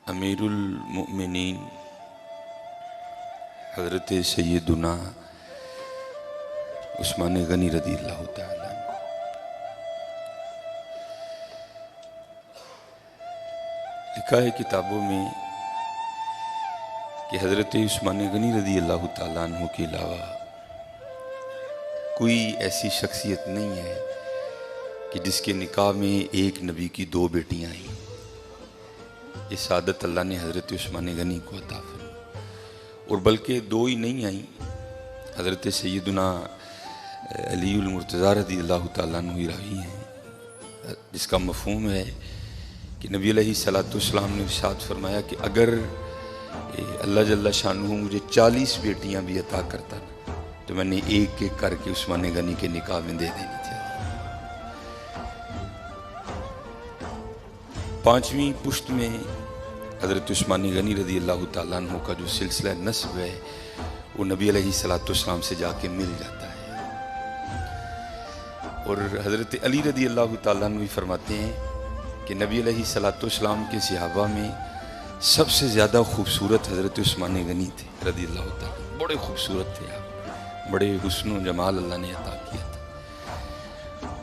अमीरुल मुमिनीन हज़रत सैयदुना उस्मान गनी रज़ियल्लाहु तआला लिखा है किताबों में कि हज़रत उस्मान गनी रज़ियल्लाहु तआला अन्हु के अलावा कोई ऐसी शख्सियत नहीं है कि जिसके निकाह में एक नबी की दो बेटियां आई। ये सादत अल्लाह ने हज़रत उस्मान गनी को अता फरमाई। और बल्कि दो ही नहीं आई, हज़रत सैयदुना अलीउल मुर्तज़ा रज़ियल्लाहु तआला अन्हु ही रावी हैं, जिसका मफ़हूम है कि नबी अलैहिस्सलातु वस्सलाम ने इरशाद फरमाया कि अगर अल्लाह जल्ला शानुहु मुझे 40 बेटियां भी अता करता ना, तो मैंने एक एक करके उस्मान गनी के निकाह में दे देनी चाहिए। 5वीं पुश्त में हज़रत उस्मान गनी रज़ियल्लाहु तआला अन्हु का जो सिलसिला नस्ब है वो नबी अलैहिस्सलातु वस्सलाम से जाके मिल जाता है। और हज़रत अली रज़ियल्लाहु तआला अन्हु फरमाते हैं कि नबी अलैहिस्सलातु वस्सलाम के सहाबा में सबसे ज़्यादा खूबसूरत हज़रत उस्मान गनी थे रज़ियल्लाहु तआला। बड़े खूबसूरत थे आप, बड़े हुस्न जमाल अल्लाह ने अता किया था।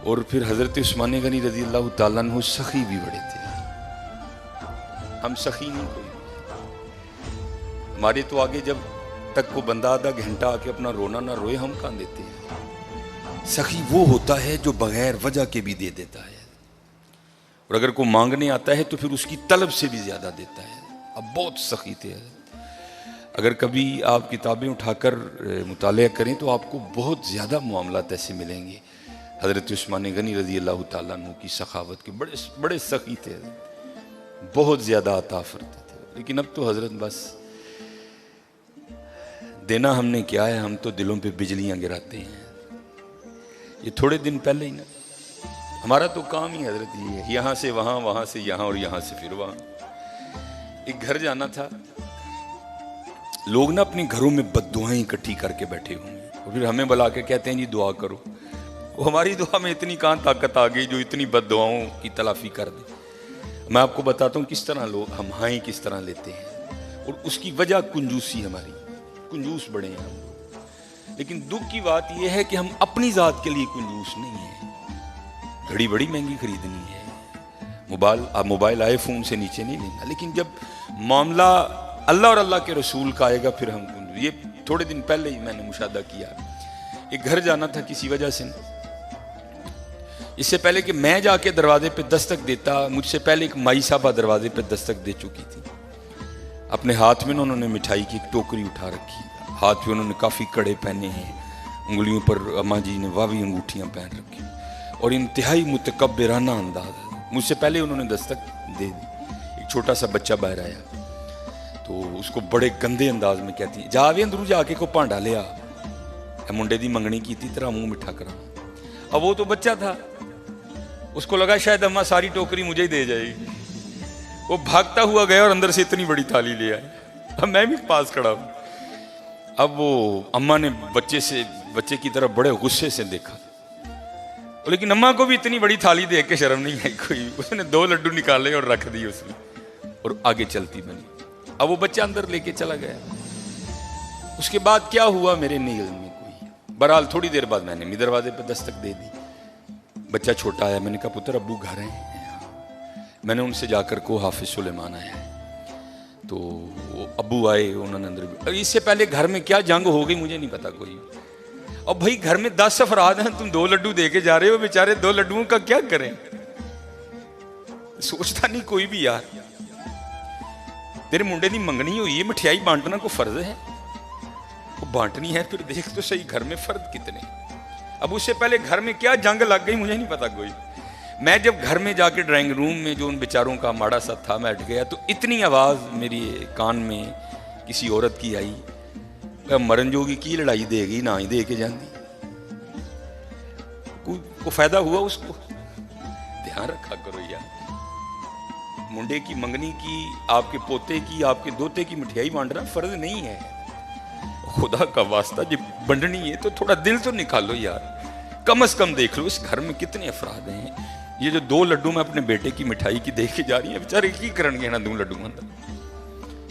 और फिर हज़रत उस्मान गनी रज़ियल्लाहु तआला अन्हु सखी भी बड़े थे। हम सखी नहीं कोई, हमारे तो आगे जब तक को बंदा आधा घंटा आके अपना रोना ना रोए हम कहाँ देते हैं। सखी वो होता है जो बगैर वजह के भी दे देता है, और अगर कोई मांगने आता है तो फिर उसकी तलब से भी ज्यादा देता है। अब बहुत सखी थे। अगर कभी आप किताबें उठाकर मुतालिया करें तो आपको बहुत ज्यादा मामलात ऐसे मिलेंगे हज़रत उस्मान गनी रज़ियल्लाहु तआला अन्हु की सखावत के। बड़े बड़े सखी थे, बहुत ज्यादा अता फरते थे। लेकिन अब तो हजरत बस देना हमने क्या है, हम तो दिलों पे बिजलियां गिराते हैं। ये थोड़े दिन पहले ही ना, हमारा तो काम ही हजरत ये है, यहाँ से वहाँ, वहाँ से यहाँ और यहाँ से फिर वहाँ। एक घर जाना था, लोग ना अपने घरों में बद्दुआएं इकट्ठी करके बैठे होंगे और फिर हमें बुला के कहते हैं जी दुआ करो। वो हमारी दुआ में इतनी कहाँ ताकत आ गई जो इतनी बद्दुआओं की तलाफी कर दे। मैं आपको बताता हूँ किस तरह लोग हम हाई किस तरह लेते हैं, और उसकी वजह कंजूसी, हमारी कंजूस बड़े हैं हम लोग। लेकिन दुख की बात यह है कि हम अपनी ज़ात के लिए कंजूस नहीं है। घड़ी बड़ी महंगी खरीदनी है, मोबाइल आईफोन से नीचे नहीं लेना। लेकिन जब मामला अल्लाह और अल्लाह के रसूल का आएगा फिर हम कंजूस। ये थोड़े दिन पहले ही मैंने मुशाहदा किया। एक घर जाना था किसी वजह से, इससे पहले कि मैं जाके दरवाजे पे दस्तक देता, मुझसे पहले एक माई साहबा दरवाजे पे दस्तक दे चुकी थी। अपने हाथ में उन्होंने मिठाई की एक टोकरी उठा रखी, हाथ में उन्होंने काफ़ी कड़े पहने हैं, उंगलियों पर अम्मा जी ने वावी अंगूठियां पहन रखी और इंतहाई मुतकब्बिराना अंदाज। मुझसे पहले उन्होंने दस्तक दे दी। एक छोटा सा बच्चा बाहर आया तो उसको बड़े गंदे अंदाज में कहती है, जावे अंदरू जाके को भांडा लिया, मुंडे दी मंगनी की थी, तेरा मुंह मिठा करा। अब वो तो बच्चा था, उसको लगा शायद अम्मा सारी टोकरी मुझे ही दे जाएगी। वो भागता हुआ गया और अंदर से इतनी बड़ी थाली ले आया। अब मैं भी पास खड़ा हूं। अब वो अम्मा ने बच्चे की तरफ बड़े गुस्से से देखा, लेकिन अम्मा को भी इतनी बड़ी थाली देख के शर्म नहीं आई कोई। उसने 2 लड्डू निकाले और रख दिए उसमें और आगे चलती बनी। अब वो बच्चा अंदर लेके चला गया। उसके बाद क्या हुआ मेरे नहीं इल्म में कोई। बहरहाल थोड़ी देर बाद मैंने भी दरवाजे पर दस्तक दे दी। बच्चा छोटा आया, मैंने कहा पुत्र अब्बू घर हैं। मैंने उनसे जाकर को हाफिज सुलेमान आया है, तो अब्बू आए, उन्होंने अंदर। इससे पहले घर में क्या जंग हो गई मुझे नहीं पता कोई। और भाई घर में 10 अफराद हैं, तुम 2 लड्डू दे के जा रहे हो, बेचारे 2 लड्डुओं का क्या करें। सोचता नहीं कोई भी यार, तेरे मुंडे की मंगनी हुई है, मिठाई बांटना को फर्ज है, वो बांटनी है, फिर देख तो सही घर में फर्द कितने। अब उससे पहले घर में क्या जंग लग गई मुझे नहीं पता कोई। मैं जब घर में जाके ड्राइंग रूम में जो उन बेचारों का माड़ा सा था मैं हट गया, तो इतनी आवाज़ मेरी कान में किसी औरत की आई, मरन जोगी की लड़ाई देगी ना ही दे के जाती। को फायदा हुआ उसको। ध्यान रखा करो यार, मुंडे की मंगनी की, आपके पोते की, आपके दोते की मिठाई बांटना फर्ज नहीं है। खुदा का वास्ता जब बंटनी है तो थोड़ा दिल तो निकालो यार, कम से कम देख लो इस घर में कितने अफराद हैं। ये जो 2 लड्डू मैं अपने बेटे की मिठाई की देख के जा रही है, बेचारे की करनगे ना 2 लड्डू अंदर।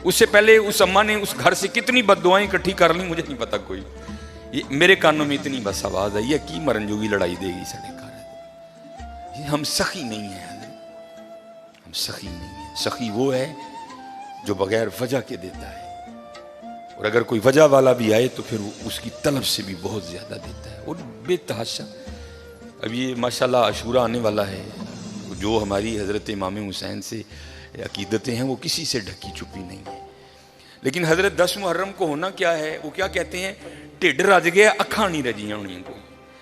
उससे पहले उस अम्मा ने उस घर से कितनी बद्दुआएं इकट्ठी कर ली मुझे नहीं पता कोई। ये मेरे कानों में इतनी बस आवाज आई है की मरन जोगी लड़ाई देगी सड़े घर। हम सखी नहीं है, हम सखी नहीं है। सखी वो है जो बगैर वजह के देता है, और अगर कोई वजह वाला भी आए तो फिर उसकी तलब से भी बहुत ज्यादा देता है और बेतहाशा। अब ये माशाल्लाह अशूरा आने वाला है, जो हमारी हज़रत इमाम हुसैन से अकीदतें हैं वो किसी से ढकी छुपी नहीं है। लेकिन हज़रत 10 मुहर्रम को होना क्या है, वो क्या कहते हैं, ढिड रज गया अखा नहीं रजियां होनी को।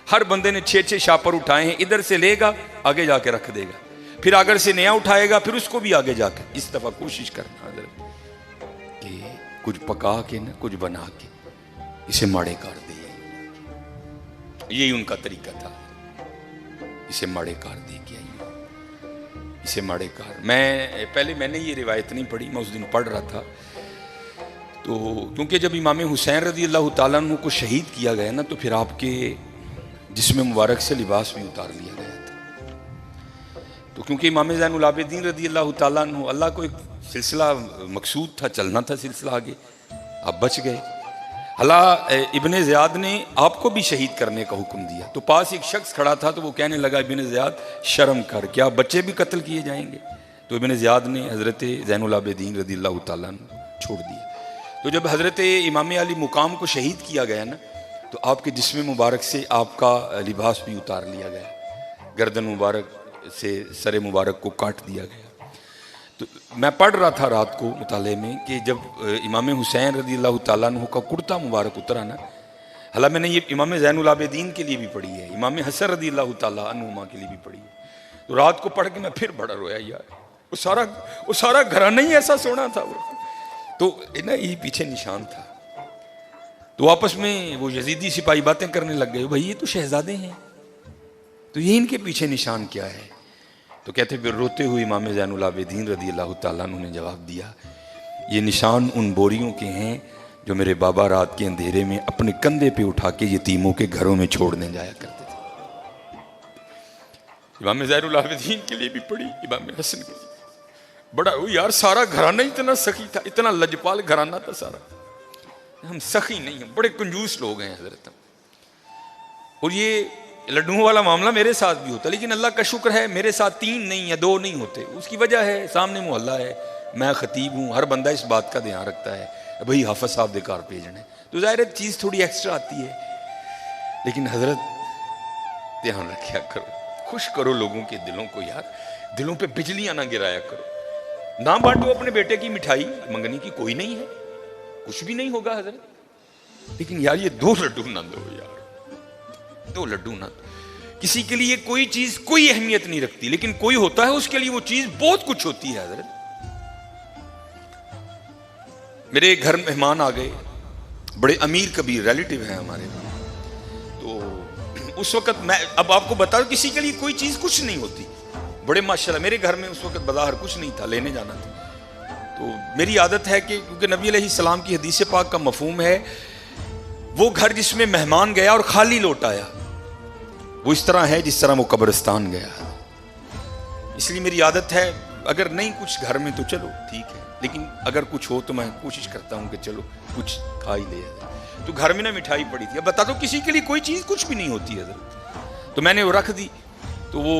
हर बंदे ने 6-6 शापर उठाए हैं, इधर से लेगा आगे जाके रख देगा, फिर आगे से नया उठाएगा फिर उसको भी आगे जाकर। इस दफा कोशिश करना हज़रत कि कुछ पका के ना कुछ बना के इसे माड़े कर दे, यही उनका तरीका था। इसे माड़े कार दे के आई, इसे माड़े कार। मैंने ये रिवायत नहीं पढ़ी, मैं उस दिन पढ़ रहा था तो, क्योंकि जब इमाम हुसैन रज़ी अल्लाह ताला अन्हु को शहीद किया गया ना, तो फिर आपके जिस्म मुबारक से लिबास भी उतार लिया गया था। तो क्योंकि इमाम ज़ैनुल आबिदीन रज़ी अल्लाह ताला अन्हु, अल्लाह को एक सिलसिला मकसूद था, चलना था सिलसिला आगे, आप बच गए। अल्लाह इब्ने ज़ियाद ने आपको भी शहीद करने का हुक्म दिया। तो पास एक शख्स खड़ा था तो वो कहने लगा, इब्ने ज़ियाद शर्म कर, क्या बच्चे भी कत्ल किए जाएंगे? तो इब्ने ज़ियाद ने हज़रत ज़ैनुल आबिदीन रज़ियल्लाहु ताला अन्हु छोड़ दिया। तो जब हज़रत इमाम अली मुकाम को शहीद किया गया ना, तो आपके जिस्म मुबारक से आपका लिबास भी उतार लिया गया, गर्दन मुबारक से सर मुबारक को काट दिया गया। तो मैं पढ़ रहा था रात को मुताले में कि जब इमाम हुसैन रज़ियल्लाहु ताला अन्हु का कुर्ता मुबारक उतरा ना, हालांकि मैंने ये इमाम ज़ैनुल आबिदीन के लिए भी पढ़ी है, इमाम हसन रज़ियल्लाहु ताला अन्हुमा के लिए भी पढ़ी है। तो रात को पढ़ के मैं फिर बड़ा रोया यार, वो सारा घराना ही ऐसा सोना था वो। तो ना ये पीछे निशान था। तो आपस में वो यजीदी सिपाही बातें करने लग गए, भाई ये तो शहजादे हैं, तो ये इनके पीछे निशान क्या है? तो कहते फिर रोते हुए इमाम ज़ैनुल आबिदीन रज़ियल्लाहु ताला अन्हु ने जवाब दिया, ये निशान उन बोरियों के हैं जो मेरे बाबा रात के अंधेरे में अपने कंधे पे उठा के यतीमों के घरों में छोड़ने जाया करते थे। इमाम ज़ैनुल आबिदीन के लिए भी पढ़ी, इमाम हसन के लिए बड़ा वो यार, सारा घराना इतना सखी था, इतना लजपाल घराना था सारा। हम सखी नहीं हैं, बड़े कंजूस लोग हैं हजरत। और ये लड्डुओं वाला मामला मेरे साथ भी होता, लेकिन अल्लाह का शुक्र है मेरे साथ 3 नहीं या 2 नहीं होते। उसकी वजह है सामने मोहल्ला है, मैं खतीब हूँ, हर बंदा इस बात का ध्यान रखता है भाई हाफिज साहब दे घर भेजने, तो जाहिर है चीज़ थोड़ी एक्स्ट्रा आती है। लेकिन हजरत ध्यान रखा करो, खुश करो लोगों के दिलों को यार, दिलों पे बिजलियां ना गिराया करो। ना बांटो अपने बेटे की मिठाई, मंगने की कोई नहीं है, कुछ भी नहीं होगा हजरत, लेकिन यार ये 2 लड्डू ना दो यार, 2 लड्डू ना। किसी के लिए कोई चीज कोई अहमियत नहीं रखती, लेकिन कोई होता है उसके लिए वो चीज बहुत कुछ होती है हजरत। मेरे घर मेहमान आ गए, बड़े अमीर कबीर रिलेटिव हैं हमारे, तो उस वक्त मैं अब आपको बता दूं, किसी के लिए कोई चीज कुछ नहीं होती। बड़े माशाल्लाह मेरे घर में उस वक्त बाजार कुछ नहीं था, लेने जाना था। तो मेरी आदत है कि क्योंकि नबी अलैहिस्सलाम की हदीस पाक का मफहूम है, वो घर जिसमें मेहमान गया और खाली लौट आया, वो इस तरह है जिस तरह वो कब्रिस्तान गया। इसलिए मेरी आदत है, अगर नहीं कुछ घर में तो चलो ठीक है, लेकिन अगर कुछ हो तो मैं कोशिश करता हूं कि चलो कुछ खा ही ले। तो घर में ना मिठाई पड़ी थी, अब बता दो किसी के लिए कोई चीज़ कुछ भी नहीं होती है। तो मैंने वो रख दी, तो वो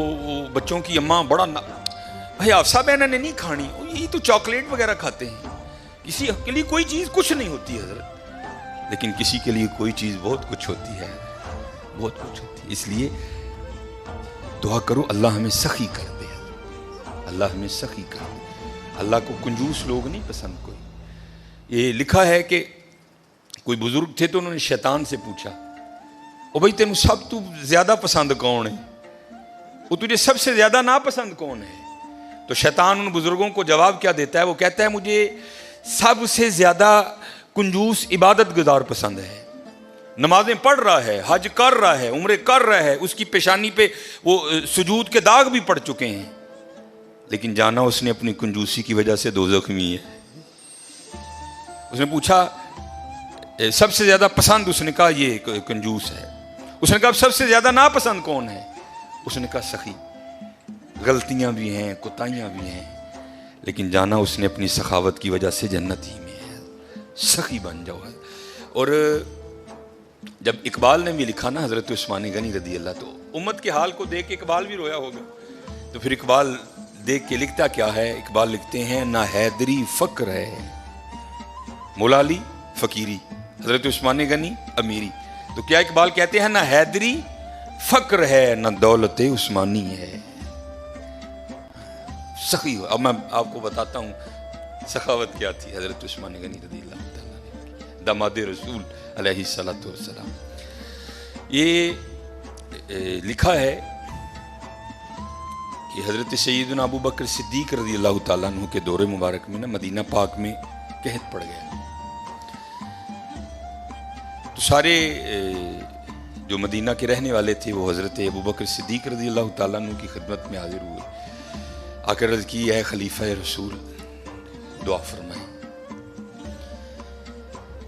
बच्चों की अम्मा बड़ा भाई आफसा बहना ने नहीं खानी, ये तो चॉकलेट वगैरह खाते हैं, किसी के लिए कोई चीज़ कुछ नहीं होती है हजरत, लेकिन किसी के लिए कोई चीज़ बहुत कुछ होती है, बहुत कुछ होती है। इसलिए दुआ करो अल्लाह हमें सखी कर दे, अल्लाह हमें सखी कर दे। अल्लाह को कंजूस लोग नहीं पसंद कोई। ये लिखा है कि कोई बुजुर्ग थे तो उन्होंने शैतान से पूछा, ओ भाई तेन सब तू ज्यादा पसंद कौन है, वो तुझे सबसे ज्यादा नापसंद कौन है? तो शैतान उन बुजुर्गों को जवाब क्या देता है, वो कहता है मुझे सबसे ज्यादा कंजूस इबादत गुजार पसंद है, नमाजें पढ़ रहा है, हज कर रहा है, उम्रे कर रहा है, उसकी पेशानी पे वो सुजूद के दाग भी पड़ चुके हैं, लेकिन जाना उसने अपनी कंजूसी की वजह से दोज़ख में है। उसने पूछा सबसे ज्यादा पसंद, उसने कहा ये कंजूस है। उसने कहा सबसे ज्यादा नापसंद कौन है? उसने कहा सखी। गलतियां भी हैं, कोताहियां भी हैं, लेकिन जाना उसने अपनी सखावत की वजह से जन्नत ही में है। सखी बन जाओ है। और जब इकबाल ने भी लिखा ना हज़रत उस्मान गनी रदी अल्लाह, तो उम्मत के हाल को देख के इकबाल भी रोया होगा। तो फिर इकबाल देख के लिखता क्या है? इकबाल लिखते हैं ना हैदरी फ़क्र है, मुलाली फ़कीरी, हज़रत उस्मान गनी अमीरी। तो क्या इकबाल कहते हैं ना हैदरी फ़क्र है, ना दौलत उस्मानी है। सखी हो। अब मैं आपको बताता हूँ सखावत क्या थी हज़रत उस्मान गनी रज़ी अल्लाह तआला ने, दामाद रसूल अलैहिस्सलातु वस्सलाम। ये लिखा है कि हज़रत सैयदना अबू बकर सिद्दीक़ रज़ी अल्लाह तआला अन्हु के दौरे मुबारक में ना मदीना पाक में कहत पड़ गया। तो सारे जो मदीना के रहने वाले थे वो हज़रत अबू बकर सिद्दीक़ रज़ी अल्लाह तआला अन्हु की खिदमत में हाजिर हुए। आकर अर्ज़ की है खलीफा रसूल दुआ फरमाए।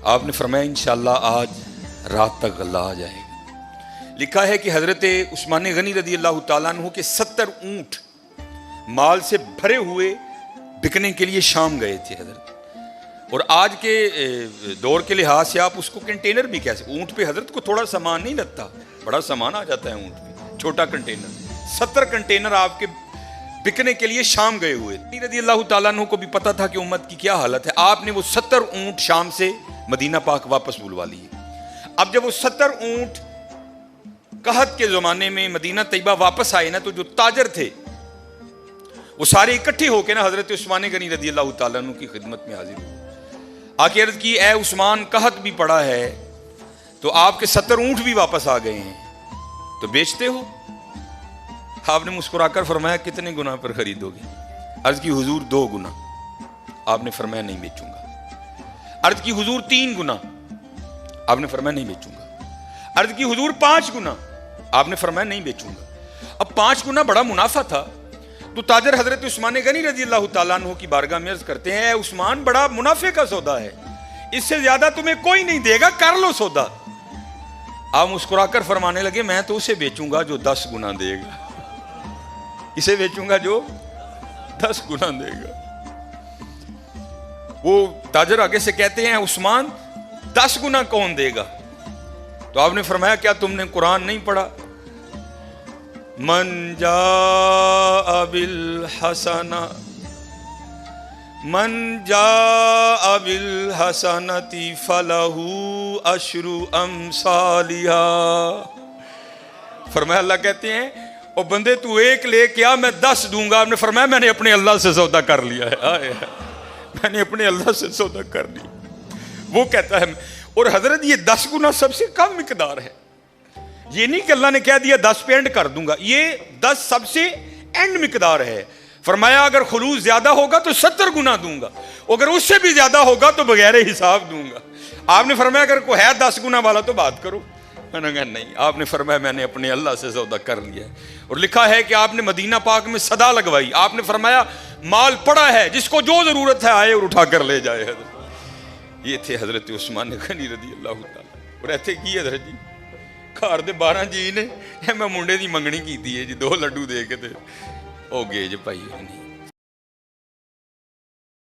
आपने फरमाया इंशाअल्लाह आज रात तक गल्ला आ जाएगा। लिखा है कि हज़रत उस्मान गनी रज़ी अल्लाह तआला अन्हु के 70 ऊँट माल से भरे हुए बिकने के लिए शाम गए थे हज़रत। और आज के दौर के लिहाज से आप उसको कंटेनर भी कैसे, ऊँट पे हज़रत को थोड़ा सामान नहीं लगता, बड़ा सामान आ जाता है ऊँट पे, छोटा कंटेनर। 70 कंटेनर आपके बिकने के लिए शाम गए हुए। रज़ी अल्लाह तआला अन्हु को भी पता था कि उम्मत की क्या हालत है। आपने वो 70 ऊँट शाम से मदीना पाक वापस बुलवा लिए। अब जब वो 70 ऊँट कहत के ज़माने में मदीना तैयबा वापस आए ना, तो जो ताजर थे वो सारे इकट्ठे होकर ना हज़रत उस्मान गनी रज़ी अल्लाह तआला अन्हु की खिदमत में हाजिर हुए। आके अर्ज़ की ए उस्मान, कहत भी पड़ा है तो आपके 70 ऊँट भी वापस आ गए हैं, तो बेचते हो? आपने मुस्कुराकर फरमाया कितने गुना पर खरीदोगे? अर्ज़ की हुजूर 2 गुना। आपने फरमाया नहीं बेचूंगा। अर्ज़ की हुजूर 3 गुना। आपने फरमाया नहीं बेचूंगा। अर्ज़ की हुजूर 5 गुना। आपने फरमाया नहीं बेचूंगा। अब 5 गुना बड़ा मुनाफा था। तो ताजर हज़रत उस्मान गनी रज़ी अल्लाह तआला अन्हु की बारगाह में अर्ज़ करते हैं उस्मान, बड़ा मुनाफे का सौदा है, इससे ज्यादा तुम्हें कोई नहीं देगा, कर लो सौदा। आप मुस्कुराकर फरमाने लगे मैं तो उसे बेचूंगा जो 10 गुना देगा। इसे बेचूंगा जो 10 गुना देगा। वो ताजर आगे से कहते हैं उस्मान 10 गुना कौन देगा? तो आपने फरमाया क्या तुमने कुरान नहीं पढ़ा? मन जा बिल हसना मन जा बिल हसनती फलहू अशरु अमसालिहा। फरमाया अल्लाह कहते हैं ओ बंदे तू 1 ले क्या मैं 10 दूंगा। आपने फरमाया मैंने अपने अल्लाह से सौदा कर लिया है। मैंने अपने अल्लाह से सौदा कर लिया। वो कहता है, और हजरत ये 10 गुना सबसे कम मिकदार है। ये नहीं कि अल्लाह ने कह दिया 10 पे एंड कर दूंगा, ये 10 सबसे एंड मिकदार है। फरमाया अगर खुलूस ज्यादा होगा तो 70 गुना दूंगा, अगर उससे भी ज्यादा होगा तो बगैर हिसाब दूंगा। आपने फरमाया अगर कोई है 10 गुना वाला तो बात करो। मैंने कहा नहीं। आपने फरमाया मैंने अपने अल्लाह से सौदा कर लिया है। और लिखा है कि आपने मदीना पाक में सदा लगवाई। आपने फरमाया माल पड़ा है, जिसको जो जरूरत है आए और उठा कर ले जाए। ये थे हजरत उस्मान गनी रज़ी अल्लाह तआला। और ऐसे की हजरत जी घर दे 12 जी ने मैं मुंडे की मंगनी की है जी, 2 लड्डू दे के हो गए जी भाई। नहीं